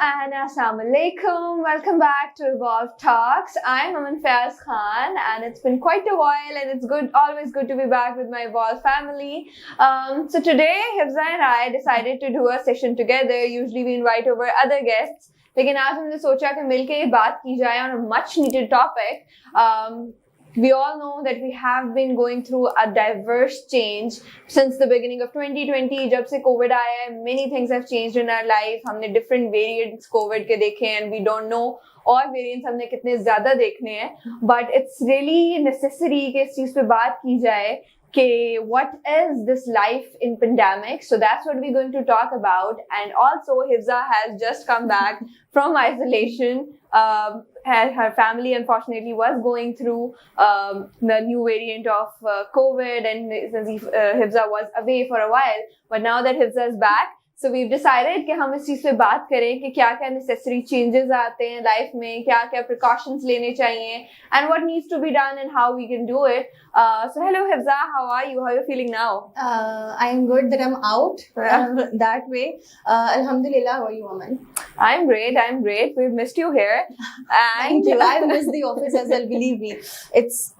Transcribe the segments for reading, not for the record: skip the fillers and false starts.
and Assalamu alaikum. Welcome back to Evolve Talks. I'm Aman Faiz Khan, and it's been quite a while, and it's always good to be back with my Evolve family. So today, Hifza and I decided to do a session together. Usually, we invite over other guests. लेकिन आज हमने सोचा कि मिलके ये बात की जाए on a much needed topic. We all know that we have been going through a diverse change since the beginning of 2020. जब से COVID आया है, many things have changed in our life. हमने different variants COVID के देखे हैं, and we don't know और variants हमने कितने ज़्यादा देखने हैं. But it's really necessary कि इस चीज़ पे बात की जाए कि what is this life in pandemic. So that's what we're going to talk about. And also, Hifza has just come back from isolation. Her family, unfortunately, was going through the new variant of COVID, and Hifza was away for a while. But now that Hifza is back, so we've decided कि हम इस चीज़ पे बात करें कि क्या-क्या necessary changes आते हैं life में, क्या-क्या precautions लेने चाहिए, and what needs to be done and how we can do it. So hello Hifza, how are you? How are you feeling now? I'm good that I'm out that way. Alhamdulillah, how are you, Aman? I'm great. We've missed you here. And Thank you. I missed the office as well, believe me. It's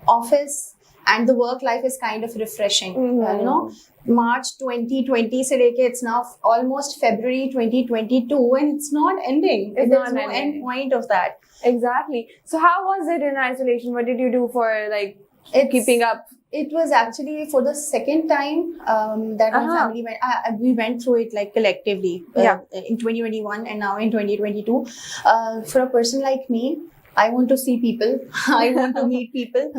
office and the work life is kind of refreshing. You know, March 2020 se leke it's now almost February 2022 and it's not ending. There's no end point of that. Exactly. So how was it in isolation? What did you do for keeping up? It was actually for the second time that my family went. We went through it like collectively in 2021 and now in 2022. For a person like me, I want to see people. I want to meet people.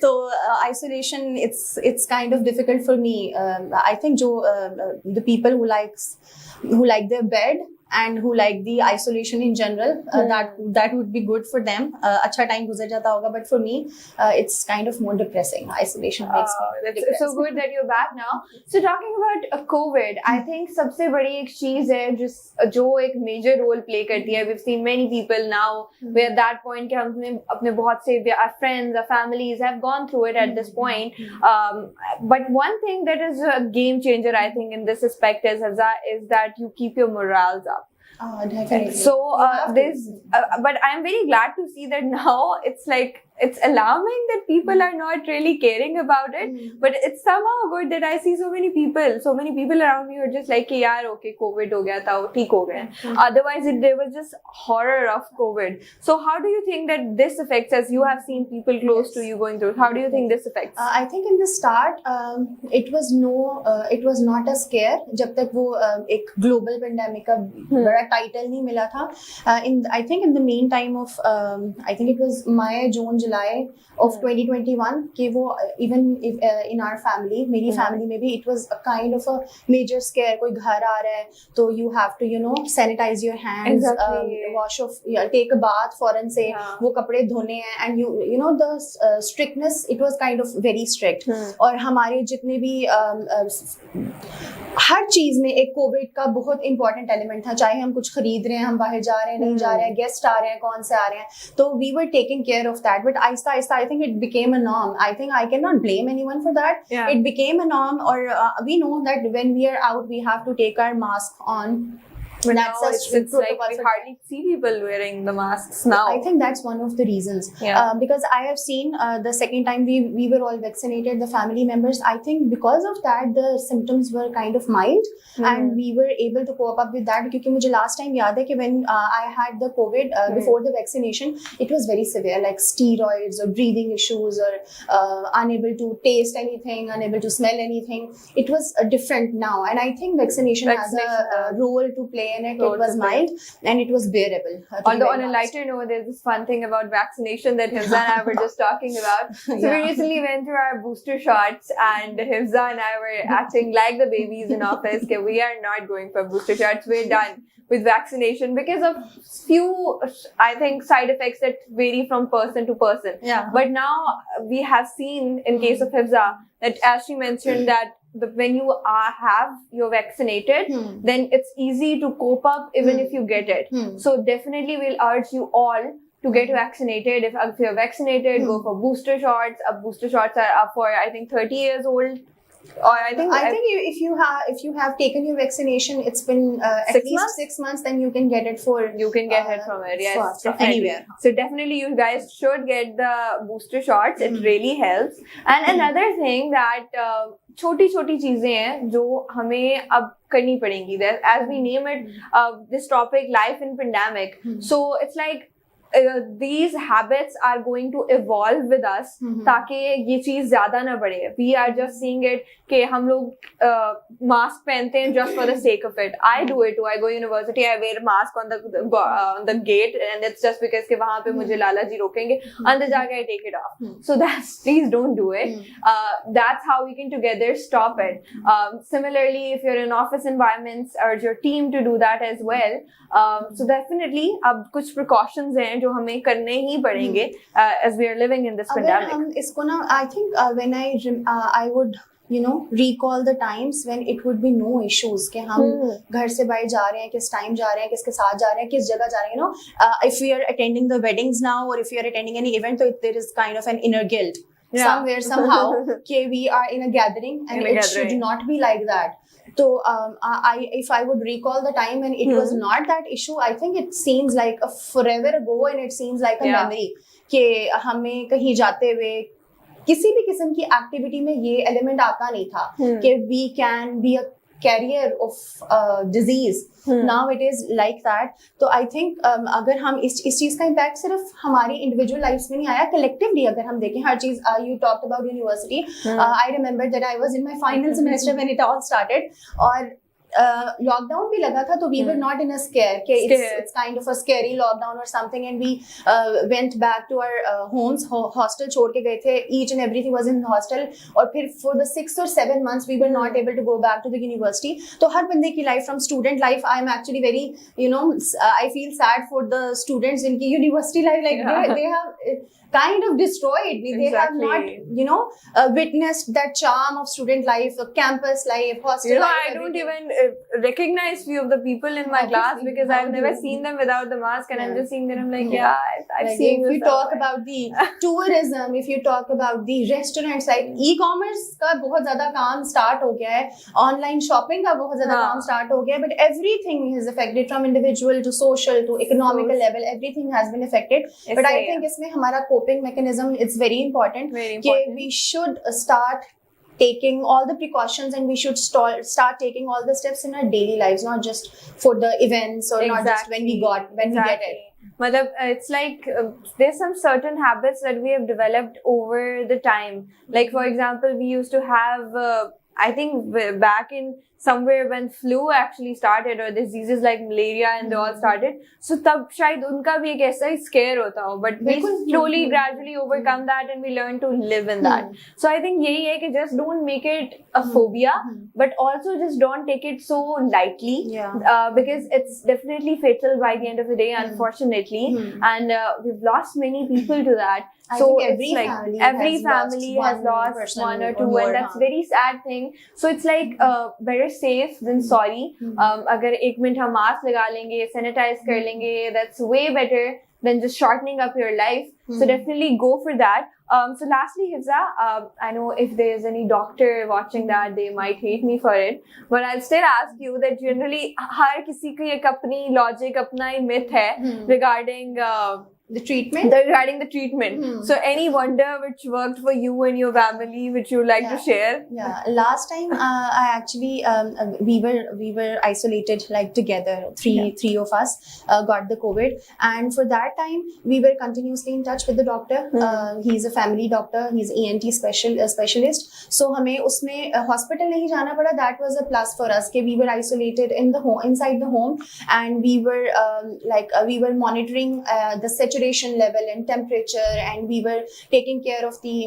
So isolation, it's kind of difficult for me. I think the people who like their bed and who like the isolation in general, that would be good for them. अच्छा time गुजर जाता होगा, but for me, it's kind of more depressing. Isolation makes me depressed. It's so good that you're back now. So talking about COVID, I think सबसे बड़ी एक चीज़ है जो एक major role play करती है. We've seen many people now. We're at that point कि हमने अपने बहुत से our friends, our families have gone through it at this point. But one thing that is a game changer, I think, in this aspect is that you keep your morals up. Definitely. So but I'm very glad to see that now it's alarming that people are not really caring about it. But it's somehow good that I see so many people around me who are just like, yaar, okay, COVID ho gaya tha, theek ho gaya. Otherwise, there was just horror of COVID. So how do you think that this affects, as you have seen people close to you going through, how do you think this affects? I think in the start, it was not a scare जब तक वो एक global pandemic का बड़ा title नहीं मिला था. I think in the meantime of I think it was July of 2021 कि वो even if, in our family, मेरी family में भी it was a kind of a major scare. कोई घर आ रहा है तो you have to sanitize your hands, wash off, take a bath फौरन से, वो कपड़े धोने हैं, and you know the strictness, it was kind of very strict. और हमारे जितने भी हर चीज में एक कोविड का बहुत इंपॉर्टेंट एलिमेंट था. चाहे हम कुछ खरीद रहे हैं, हम बाहर जा रहे हैं, नहीं जा रहे हैं, गेस्ट आ रहे हैं, कौन से आ रहे हैं, तो we were taking care of that. But आहिस्ता आहिस्ता I think it became a norm. I think I can not blame anyone for that. It became a norm. और we know that when we are out we have to take our mask on. But now it's like we hardly see people wearing the masks now. I think that's one of the reasons. Because I have seen the second time we were all vaccinated, the family members. I think because of that, the symptoms were kind of mild, and we were able to cope up with that. Because मुझे last time याद है कि when I had the COVID before the vaccination, it was very severe, like steroids or breathing issues or unable to taste anything, unable to smell anything. It was different now, and I think vaccination has a role to play in it. It was mild and it was bearable. Although on a lighter note, there's this fun thing about vaccination that Hifza and I were just talking about. So we recently went through our booster shots, and Hifza and I were acting like the babies in office. Okay, we are not going for booster shots. We're done with vaccination because of few, I think, side effects that vary from person to person. But now we have seen in case of Hifza that, as she mentioned, that when you're vaccinated, then it's easy to cope up even if you get it. So definitely we'll urge you all to get vaccinated. If you're vaccinated, go for booster shots. Booster shots are up for, I think, 30 years old. Or I think if you have taken your vaccination, it's been at 6 least months? 6 months, then you can get it for you can get it from it. Yes, from definitely. anywhere. So definitely you guys should get the booster shots. It really helps. And another thing that छोटी छोटी चीजें हैं जो हमें अब करनी पड़ेंगी. As we name it, this topic, life in pandemic. So it's like these habits are going to evolve with us ताकि ये चीज ज्यादा ना बढ़े. We are just seeing it कि हम लोग मास्क पहनते हैं just for the sake of it. I do it too. I go university, I wear mask on the gate, and it's just because कि वहाँ पे मुझे लाला जी रोकेंगे. अंदर जाके I take it off. So please don't do it. That's how we can together stop it. Similarly, if you're in office environments, urge your team to do that as well. So definitely अब कुछ precautions हैं जो हमें करने ही पड़ेंगे as we are living in this pandemic. हम इसको ना, I think when I would recall the times when it would be no issues कि हम घर से बाहर जा रहे हैं, किस टाइम जा रहे हैं, किसके साथ जा रहे हैं, किस जगह जा रहे हैं, if we are attending the weddings now or if we are attending any event, so there is kind of an inner guilt somewhere somehow कि we are in a gathering and it should not be like that. So if I would recall the time when it was not that issue, I think it seems like a forever ago and it seems like a memory कि हमें कहीं जाते हुए किसी भी किस्म की activity में ये एलिमेंट आता नहीं था कि we can be a carrier of disease. Now it is like that. तो I think अगर हम इस चीज का इम्पैक्ट सिर्फ हमारी इंडिविजुअल लाइफ में नहीं आया, कलेक्टिवली अगर हम देखें हर चीज. You talked about university. I remember that I was in my final semester when it all started. और लॉकडाउन भी लगा था तो we were not in a scare कि it's kind of a scary lockdown or something, and we went back to our homes. hostel छोड़ के गए थे, each and everything was in hostel. और फिर for the 6 or 7 months we were not able to go back to the university. तो हर बंदे की life, from student life, I am actually very I feel sad for the students जिनकी university life they have kind of destroyed. They have not witnessed that charm of student life, the campus life, hostel life. I don't even recognize few of the people in my class because I've never seen them without the mask, and I'm just seeing them. I'm like, I've seen. If you talk about the tourism, if you talk about the restaurants, like e-commerce का बहुत ज़्यादा काम start हो गया है, online shopping का बहुत ज़्यादा काम start हो गया है, but everything is affected from individual to social to economical level. Everything has been affected. But I think इसमें हमारा coping mechanism, it's very important. We should start taking all the precautions and we should start taking all the steps in our daily lives, not just for the events or not just when we get it. Matlab, it's like there's some certain habits that we have developed over the time. Like for example, we used to have I think back in somewhere when flu actually started or diseases like malaria and they all started, so tab shayad unka bhi ek aisa hi scare hota ho, but we slowly gradually overcome that and we learn to live in that. So I think yahi hai ki just don't make it a phobia, but also just don't take it so lightly, because it's definitely fatal by the end of the day, unfortunately. And we've lost many people to that. I so think every family has lost one or two, and that's very sad thing. So it's like better safe than sorry. अगर 1 minute हम mask लगा लेंगे, sanitise कर लेंगे, that's way better than just shortening up your life. So definitely go for that. So lastly, Hifza, I know if there's any doctor watching that, they might hate me for it, but I'll still ask you that generally हर किसी की एक अपनी logic, अपना ही myth है regarding the treatment? Regarding the treatment. So any wonder which worked for you and your family which you would like to share? Yeah, last time I actually we were isolated like together, three of us got the COVID, and for that time we were continuously in touch with the doctor. He's a family doctor, he's ENT specialist. So हमें उसमें hospital नहीं जाना पड़ा. That was a plus for us कि we were isolated in the home, inside the home, and we were we were monitoring the saturation level and temperature, and we were taking care of the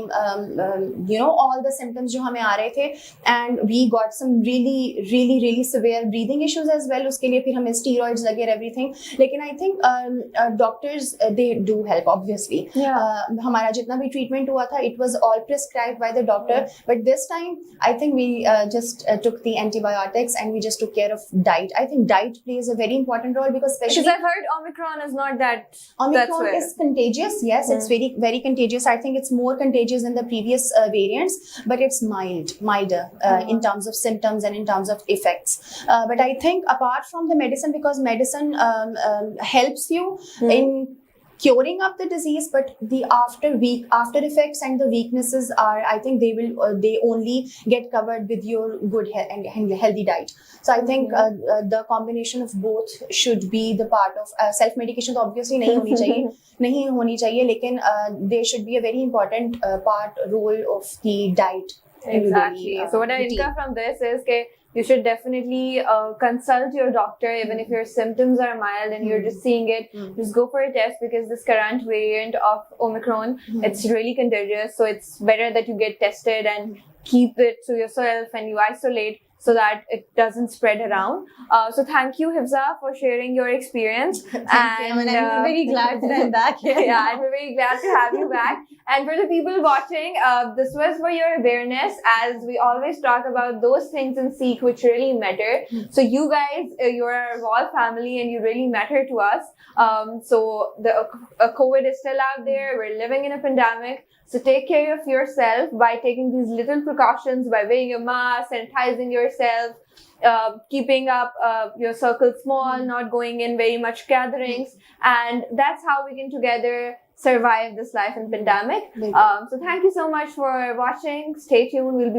all the symptoms जो हमें आ रहे थे, and we got some really severe breathing issues as well. उसके लिए फिर हमें steroids लगे and everything. लेकिन I think doctors they do help obviously. हमारा जितना भी treatment हुआ था, it was all prescribed by the doctor. But this time I think we just took the antibiotics and we just took care of diet. I think diet plays a very important role because especially I've heard Omicron is not that elsewhere. is contagious. Yes, it's very, very contagious. I think it's more contagious than the previous variants, but it's milder in terms of symptoms and in terms of effects. But I think apart from the medicine, because medicine helps you in curing up the disease, but the after effects and the weaknesses are, I think they only get covered with your good and healthy diet. So I think the combination of both should be the part of self medication. Obviously नहीं होनी चाहिए, लेकिन there should be a very important role of the diet. Exactly. So what I infer from this is that you should definitely consult your doctor even if your symptoms are mild and you're just seeing it. Just go for a test, because this current variant of Omicron, it's really contagious. So it's better that you get tested and keep it to yourself and you isolate so that it doesn't spread around. So thank you, Hifza, for sharing your experience. Thank you. And I'm very glad that I'm back here. Yeah, I'm very glad to have you back. And for the people watching, this was for your awareness, as we always talk about those things in Sikh which really matter. So you guys, you're our Evolve family and you really matter to us. So the COVID is still out there. We're living in a pandemic. So take care of yourself by taking these little precautions, by wearing your mask, sanitizing yourself, keeping up your circle small, not going in very much gatherings. And that's how we can together survive this life in pandemic. So thank you so much for watching. Stay tuned. We'll be back.